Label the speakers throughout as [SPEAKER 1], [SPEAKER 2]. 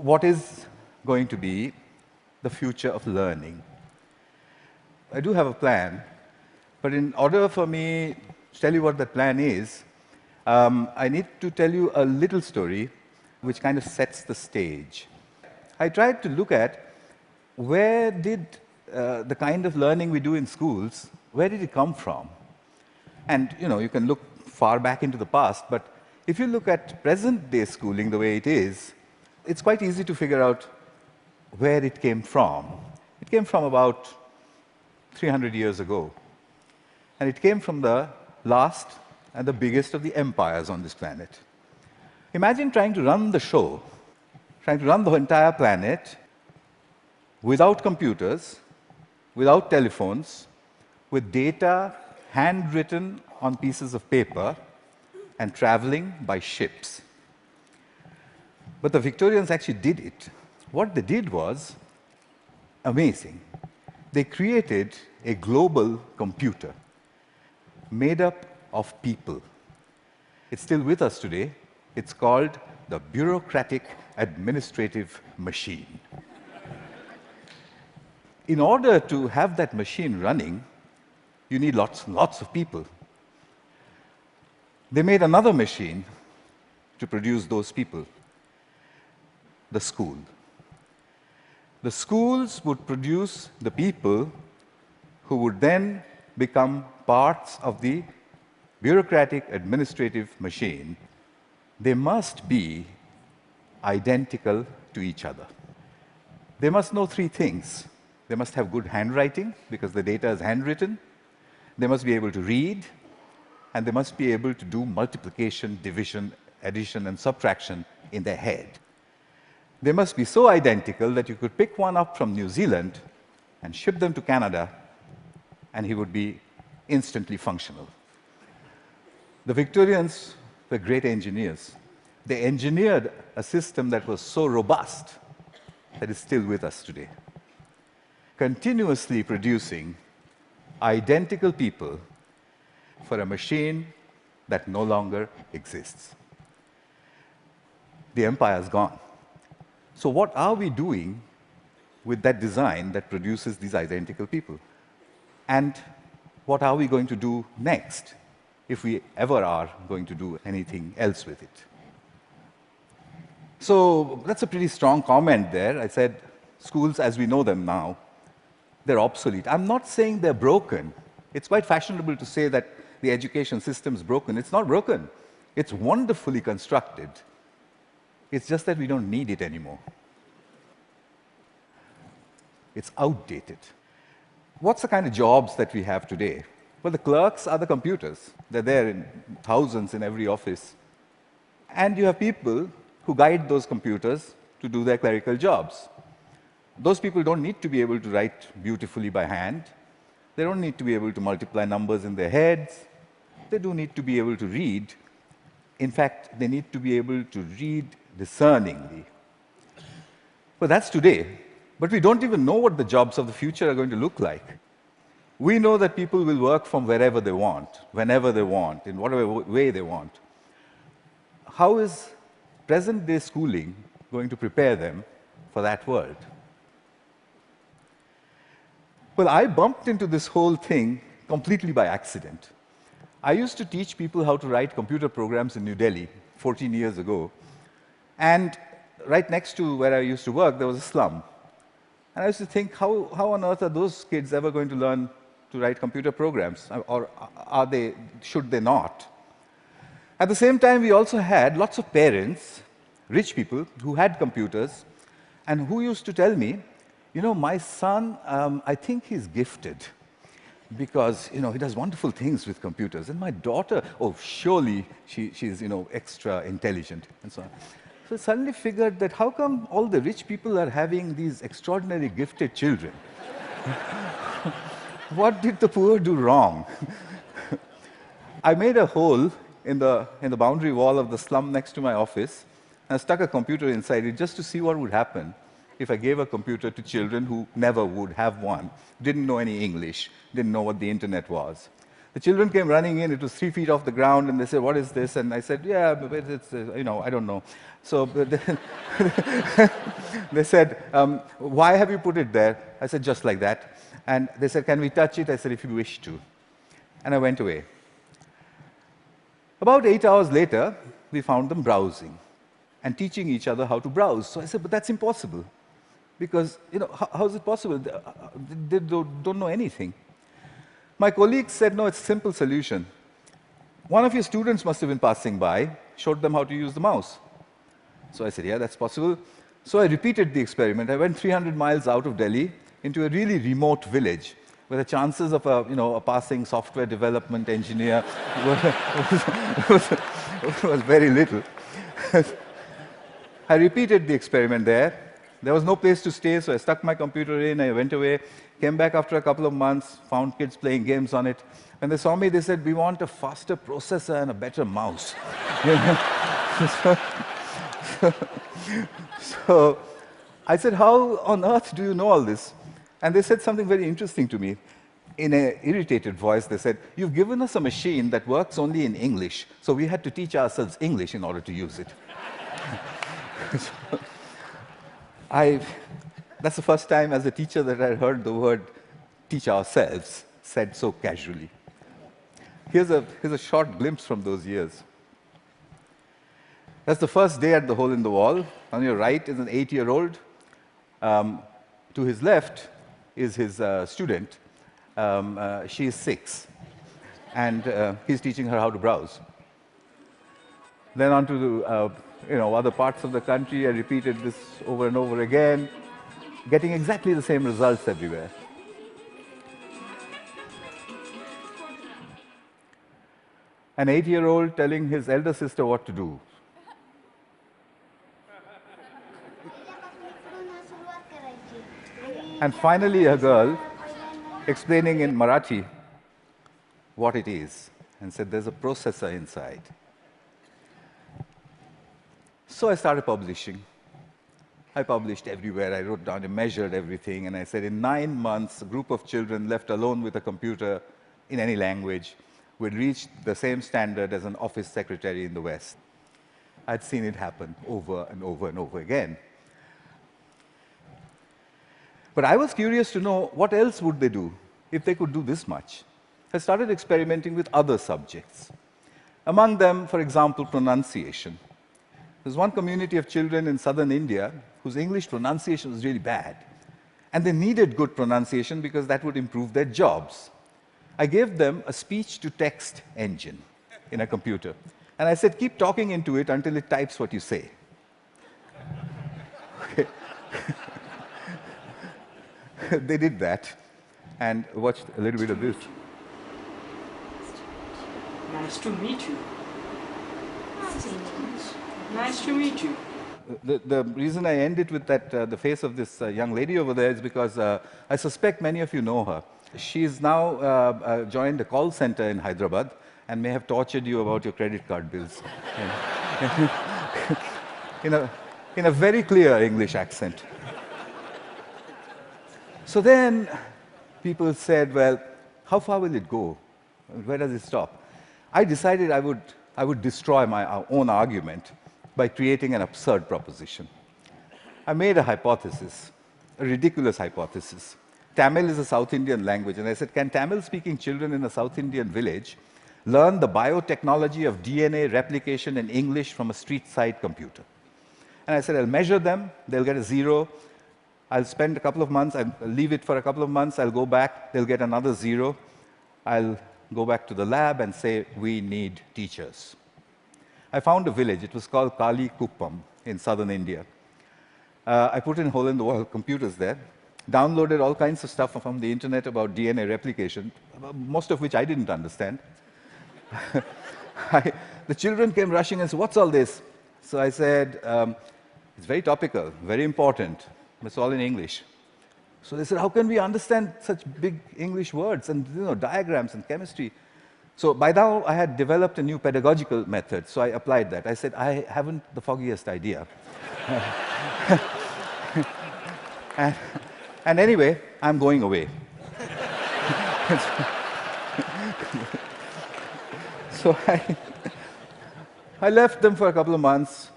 [SPEAKER 1] what is going to be the future of learning? I do have a plan, but in order for me to tell you what that plan is, I need to tell you a little story which kind of sets the stage. I tried to look at where did the kind of learning we do in schools, where did it come from? And you can look far back into the past, but if you look at present-day schooling the way it is, it's quite easy to figure out where it came from. It came from about 300 years ago. And it came from the last and the biggest of the empires on this planet. Imagine trying to run the show, trying to run the entire planet without computers, without telephones, with data handwritten on pieces of paper and traveling by ships. But the Victorians actually did it. What they did was amazing. They created a global computer made up of people. It's still with us today. It's called the bureaucratic administrative machine. In order to have that machine running, you need lots and lots of people. They made another machine to produce those people, the school. The schools would produce the people who would then become parts of the bureaucratic administrative machine. They must be identical to each other. They must know three things. They must have good handwriting, because the data is handwritten. They must be able to read, and they must be able to do multiplication, division, addition, and subtraction in their head. They must be so identical that you could pick one up from New Zealand and ship them to Canada, and he would be instantly functional. The Victorians were great engineers. They engineered a system that was so robust that is still with us today, continuously producing identical people for a machine that no longer exists. The empire is gone. So what are we doing with that design that produces these identical people? And what are we going to do next, if we ever are going to do anything else with it? So that's a pretty strong comment there. I said schools as we know them now, they're obsolete. I'm not saying they're broken. It's quite fashionable to say that the education system is broken. It's not broken. It's wonderfully constructed. It's just that we don't need it anymore. It's outdated. What's the kind of jobs that we have today? Well, the clerks are the computers. They're there in thousands in every office. And you have people who guide those computers to do their clerical jobs. Those people don't need to be able to write beautifully by hand. They don't need to be able to multiply numbers in their heads. They do need to be able to read. In fact, they need to be able to read discerningly. Well, that's today. But we don't even know what the jobs of the future are going to look like. We know that people will work from wherever they want, whenever they want, in whatever way they want. How is present-day schooling going to prepare them for that world? Well, I bumped into this whole thing completely by accident. I used to teach people how to write computer programs in New Delhi 14 years ago. And right next to where I used to work, there was a slum. And I used to think, how on earth are those kids ever going to learn to write computer programs? Or should they not? At the same time, we also had lots of parents, rich people, who had computers, and who used to tell me, my son, I think he's gifted, because he does wonderful things with computers. And my daughter, oh, surely she's extra intelligent, and so on. So I suddenly figured that how come all the rich people are having these extraordinarily gifted children? What did the poor do wrong? I made a hole in the boundary wall of the slum next to my office, and I stuck a computer inside it just to see what would happen if I gave a computer to children who never would have one, didn't know any English, didn't know what the internet was. The children came running in. It was 3 feet off the ground, and they said, "What is this?" And I said, "Yeah, but it's, I don't know." So they said, "Why have you put it there?" I said, "Just like that." And they said, "Can we touch it?" I said, "If you wish to." And I went away. About 8 hours later, we found them browsing and teaching each other how to browse. So I said, "But that's impossible. Because, how is it possible? They don't know anything." My colleagues said, "No, it's a simple solution. One of your students must have been passing by, showed them how to use the mouse." So I said, "Yeah, that's possible." So I repeated the experiment. I went 300 miles out of Delhi into a really remote village where the chances of a passing software development engineer was very little. I repeated the experiment there. There was no place to stay, so I stuck my computer in, I went away, came back after a couple of months, found kids playing games on it. When they saw me, they said, "We want a faster processor and a better mouse." So I said, "How on earth do you know all this?" And they said something very interesting to me. In an irritated voice, they said, "You've given us a machine that works only in English, so we had to teach ourselves English in order to use it." That's the first time as a teacher that I heard the word "teach ourselves" said so casually. Here's a short glimpse from those years. That's the first day at the Hole in the Wall. On your right is an 8-year-old. To his left is his student. She is 6, and he's teaching her how to browse. Then on to other parts of the country. I repeated this over and over again, getting exactly the same results everywhere. An 8-year-old telling his elder sister what to do. And finally, a girl explaining in Marathi what it is, and said, "There's a processor inside." So I started publishing. I published everywhere. I wrote down and measured everything, and I said, in 9 months, a group of children left alone with a computer in any language would reach the same standard as an office secretary in the West. I'd seen it happen over and over and over again. But I was curious to know what else would they do if they could do this much. I started experimenting with other subjects. Among them, for example, pronunciation. There's one community of children in southern India whose English pronunciation was really bad. And they needed good pronunciation because that would improve their jobs. I gave them a speech-to-text engine in a computer. And I said, "Keep talking into it until it types what you say." Okay. They did that, and watched a little bit of this.
[SPEAKER 2] Nice to meet you. Nice to meet you.
[SPEAKER 1] The reason I end it with that, the face of this young lady over there is because I suspect many of you know her. She's now joined a call center in Hyderabad and may have tortured you about your credit card bills. in a very clear English accent. So then people said, "Well, how far will it go? Where does it stop?" I decided I would destroy my own argument by creating an absurd proposition. I made a hypothesis, a ridiculous hypothesis. Tamil is a South Indian language, and I said, can Tamil-speaking children in a South Indian village learn the biotechnology of DNA replication in English from a street-side computer? And I said, I'll measure them, they'll get a 0. I'll spend a couple of months, I'll leave it for a couple of months, I'll go back, they'll get another 0. I'll go back to the lab and say, we need teachers. I found a village, it was called Kali Kuppam in southern India. I put in hole-in-the-wall computers there, downloaded all kinds of stuff from the internet about DNA replication, most of which I didn't understand. The children came rushing and said, what's all this? So I said, it's very topical, very important. It's all in English. So they said, how can we understand such big English words and diagrams and chemistry? So by now, I had developed a new pedagogical method, so I applied that. I said, I haven't the foggiest idea. and anyway, I'm going away. So I left them for a couple of months.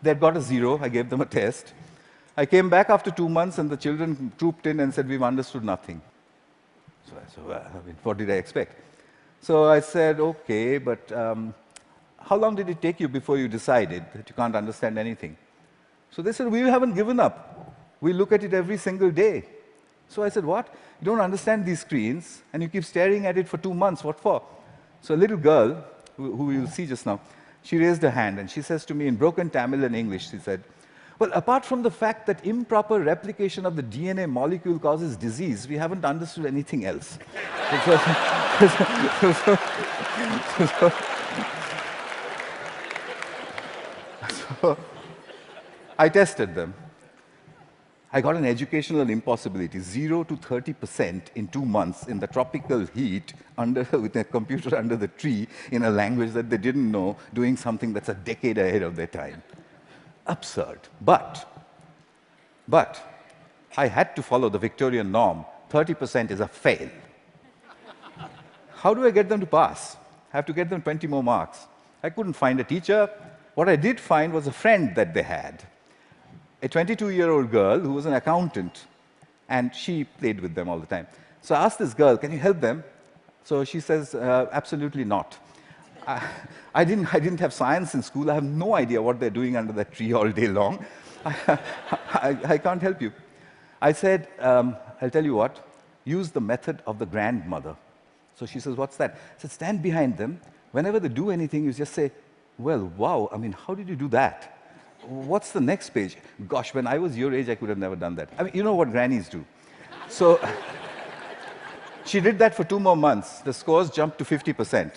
[SPEAKER 1] They'd got a 0. I gave them a test. I came back after 2 months, and the children trooped in and said, we've understood nothing. So I said, well, I mean, what did I expect? So I said, okay, but how long did it take you before you decided that you can't understand anything? So they said, we haven't given up. We look at it every single day. So I said, what? You don't understand these screens, and you keep staring at it for 2 months. What for? So a little girl, who you'll see just now, she raised her hand, and she says to me in broken Tamil and English, she said, well, apart from the fact that improper replication of the DNA molecule causes disease, we haven't understood anything else. So I tested them. I got an educational impossibility, 0 to 30% in 2 months in the tropical heat with a computer under the tree in a language that they didn't know, doing something that's a decade ahead of their time. Absurd. But I had to follow the Victorian norm. 30% is a fail. How do I get them to pass? I have to get them 20 more marks. I couldn't find a teacher. What I did find was a friend that they had, a 22-year-old girl who was an accountant, and she played with them all the time. So I asked this girl, can you help them? So she says, absolutely not. I didn't have science in school. I have no idea what they're doing under that tree all day long. I can't help you. I said, I'll tell you what, use the method of the grandmother. So she says, what's that? I said, stand behind them. Whenever they do anything, you just say, well, wow, I mean, how did you do that? What's the next page? Gosh, when I was your age, I could have never done that. I mean, you know what grannies do. So she did that for 2 more months. The scores jumped to 50%.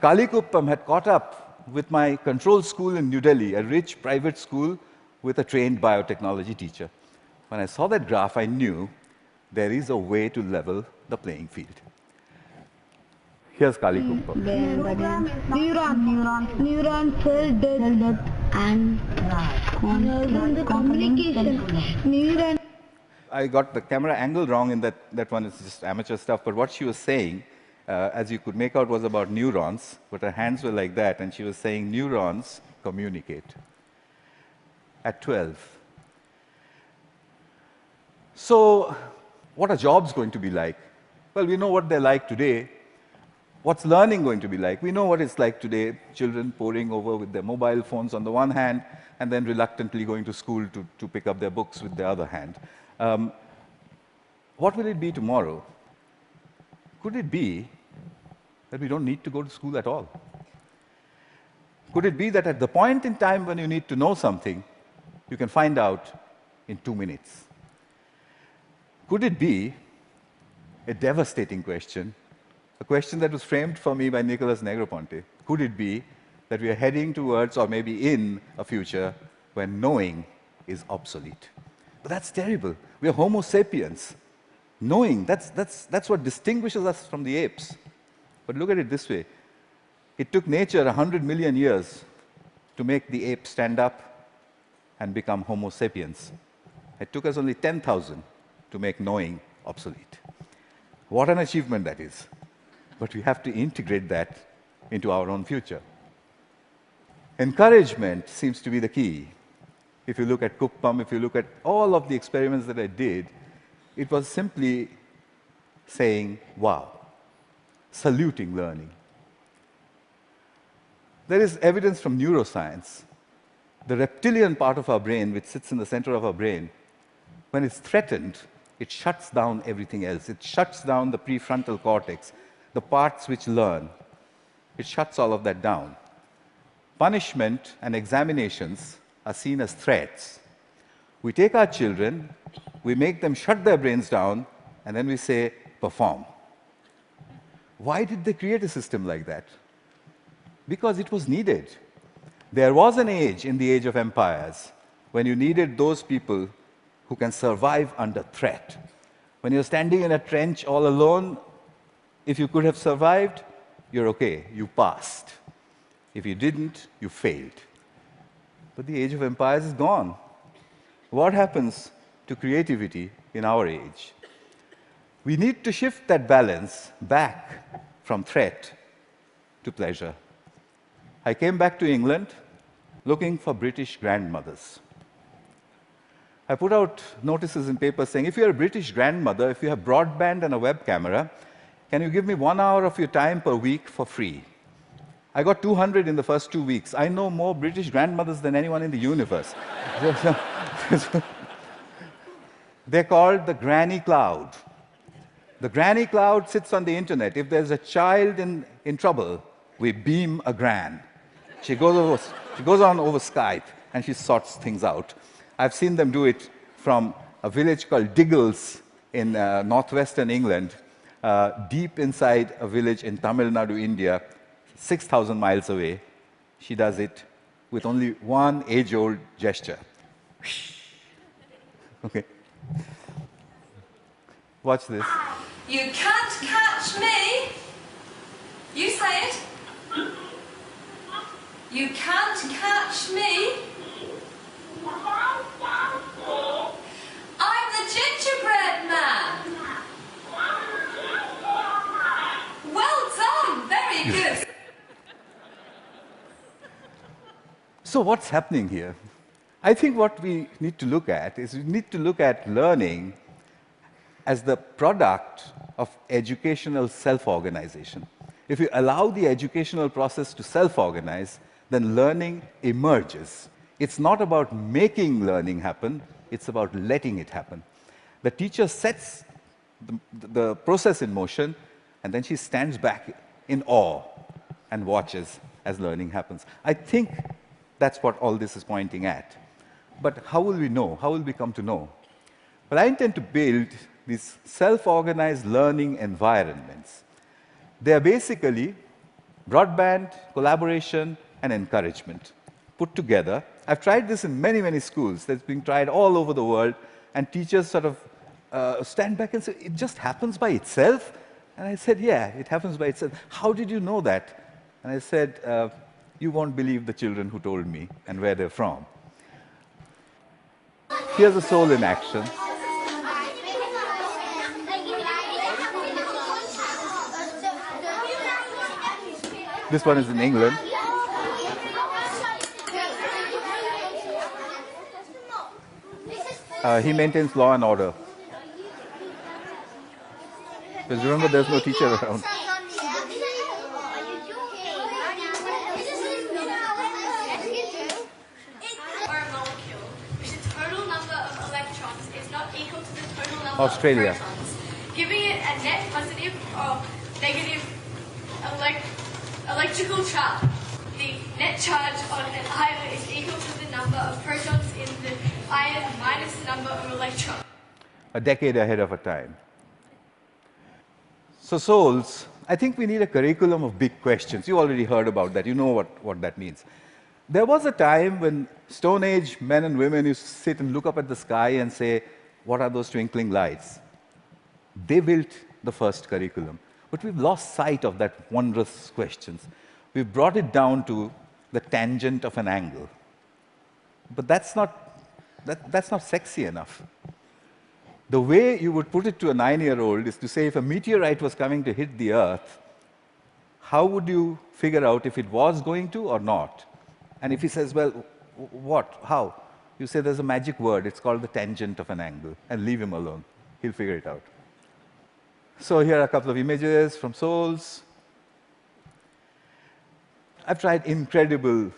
[SPEAKER 1] Kalikuppam had caught up with my control school in New Delhi, a rich private school with a trained biotechnology teacher. When I saw that graph, I knew there is a way to level the playing field. Here's Kalikuppam.
[SPEAKER 3] Neuron cell death and communication. Neuron.
[SPEAKER 1] I got the camera angle wrong in that one is just amateur stuff, but what she was saying, as you could make out, was about neurons, but her hands were like that, and she was saying neurons communicate. At 12. So, what are jobs going to be like? Well, we know what they're like today. What's learning going to be like? We know what it's like today, children poring over with their mobile phones on the one hand, and then reluctantly going to school to pick up their books with the other hand. What will it be tomorrow? Could it be that we don't need to go to school at all? Could it be that at the point in time when you need to know something, you can find out in 2 minutes? Could it be a devastating question, a question that was framed for me by Nicholas Negroponte? Could it be that we are heading towards, or maybe in, a future when knowing is obsolete? But that's terrible. We are Homo sapiens. Knowing, that's what distinguishes us from the apes. But look at it this way. It took nature 100 million years to make the ape stand up and become Homo sapiens. It took us only 10,000 to make knowing obsolete. What an achievement that is. But we have to integrate that into our own future. Encouragement seems to be the key. If you look at Kuppam, if you look at all of the experiments that I did, it was simply saying, wow, saluting learning. There is evidence from neuroscience. The reptilian part of our brain, which sits in the center of our brain, when it's threatened, it shuts down everything else. It shuts down the prefrontal cortex, the parts which learn. It shuts all of that down. Punishment and examinations are seen as threats. We take our children, we make them shut their brains down, and then we say, perform. Why did they create a system like that? Because it was needed. There was an age, in the age of empires, when you needed those people who can survive under threat. When you're standing in a trench all alone, if you could have survived, you're okay, you passed. If you didn't, you failed. But the age of empires is gone. What happens to creativity in our age? We need to shift that balance back from threat to pleasure. I came back to England looking for British grandmothers. I put out notices in papers saying, if you're a British grandmother, if you have broadband and a web camera, can you give me 1 hour of your time per week for free? I got 200 in the first 2 weeks. I know more British grandmothers than anyone in the universe. They're called the granny cloud. The granny cloud sits on the internet. If there's a child in trouble, we beam a gran. She goes on over Skype and she sorts things out. I've seen them do it from a village called Diggles in northwestern England, deep inside a village in Tamil Nadu, India, 6,000 miles away. She does it with only one age-old gesture. Okay. Watch this.
[SPEAKER 4] You can't catch me. You say it. You can't catch me. I'm the gingerbread man. Well done. Very good.
[SPEAKER 1] So what's happening here? I think what we need to look at is we need to look at learning as the product of educational self-organization. If you allow the educational process to self-organize, then learning emerges. It's not about making learning happen, it's about letting it happen. The teacher sets the process in motion, and then she stands back in awe and watches as learning happens. I think that's what all this is pointing at. But how will we know? How will we come to know? Well, I intend to build these self-organized learning environments. They are basically broadband, collaboration, and encouragement put together. I've tried this in many, many schools. That's being tried all over the world, and teachers sort of stand back and say, it just happens by itself? And I said, yeah, it happens by itself. How did you know that? And I said, you won't believe the children who told me and where they're from. Here's a soul in action. This one is in England. He maintains law and order. Because remember, there's no teacher around. Australia.
[SPEAKER 4] Giving it a net positive or negative electrical charge. The net charge on an ion is equal to the number of protons in the ion minus the number of electrons.
[SPEAKER 1] A decade ahead of our time. So souls, I think we need a curriculum of big questions. You already heard about that. You know what that means. There was a time when Stone Age men and women used to sit and look up at the sky and say, what are those twinkling lights? They built the first curriculum. But we've lost sight of that wondrous questions. We've brought it down to the tangent of an angle. But that's not sexy enough. The way you would put it to a 9-year-old is to say, if a meteorite was coming to hit the Earth, how would you figure out if it was going to or not? And if he says, well, what? How? You say there's a magic word, it's called the tangent of an angle, and leave him alone. He'll figure it out. So here are a couple of images from souls. I've tried incredible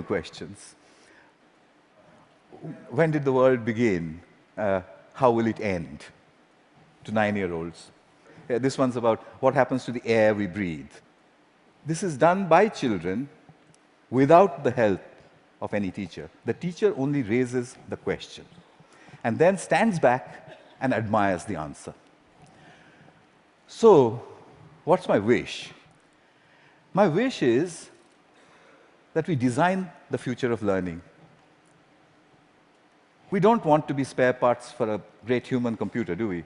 [SPEAKER 1] questions. When did the world begin? How will it end? To 9-year-olds. This one's about what happens to the air we breathe. This is done by children without the help of any teacher. The teacher only raises the question and then stands back and admires the answer. So, what's my wish? My wish is that we design the future of learning. We don't want to be spare parts for a great human computer, do we?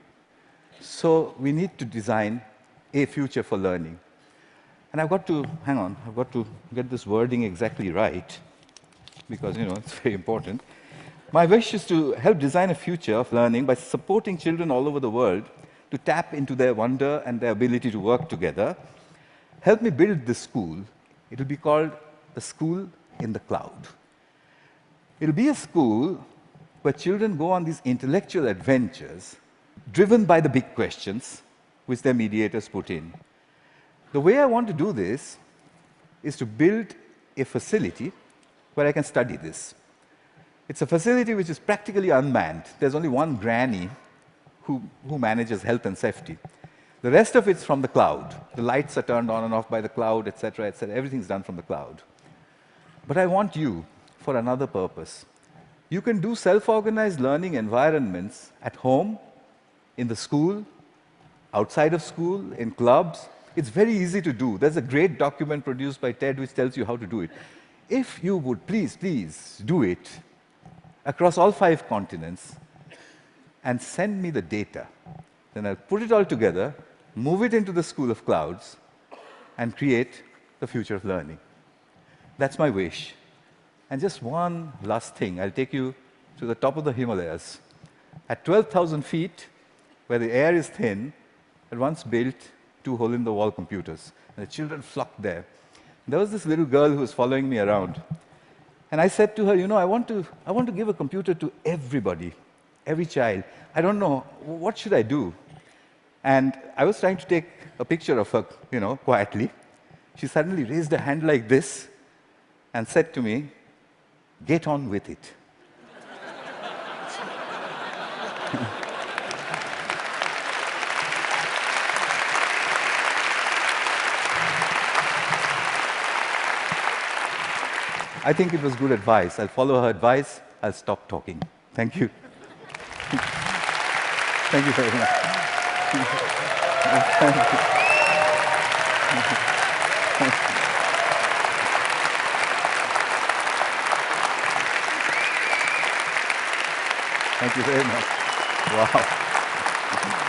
[SPEAKER 1] So we need to design a future for learning. And I've got to get this wording exactly right, because, it's very important. My wish is to help design a future of learning by supporting children all over the world to tap into their wonder and their ability to work together, help me build this school. It will be called the School in the Cloud. It will be a school where children go on these intellectual adventures driven by the big questions which their mediators put in. The way I want to do this is to build a facility where I can study this. It's a facility which is practically unmanned. There's only one granny who manages health and safety. The rest of it's from the cloud. The lights are turned on and off by the cloud, etc., etc. Everything's done from the cloud. But I want you for another purpose. You can do self-organized learning environments at home, in the school, outside of school, in clubs. It's very easy to do. There's a great document produced by TED which tells you how to do it. If you would please do it across all 5 continents and send me the data, then I'll put it all together, move it into the School of Clouds, and create the future of learning. That's my wish. And just one last thing. I'll take you to the top of the Himalayas. At 12,000 feet, where the air is thin, I once built 2 hole-in-the-wall computers. And the children flocked there. There was this little girl who was following me around. And I said to her, you know, I want to give a computer to everybody, every child. I don't know, what should I do? And I was trying to take a picture of her, you know, quietly. She suddenly raised her hand like this and said to me, "Get on with it." I think it was good advice. I'll follow her advice. I'll stop talking. Thank you. Thank you very much. Thank you very much. Wow.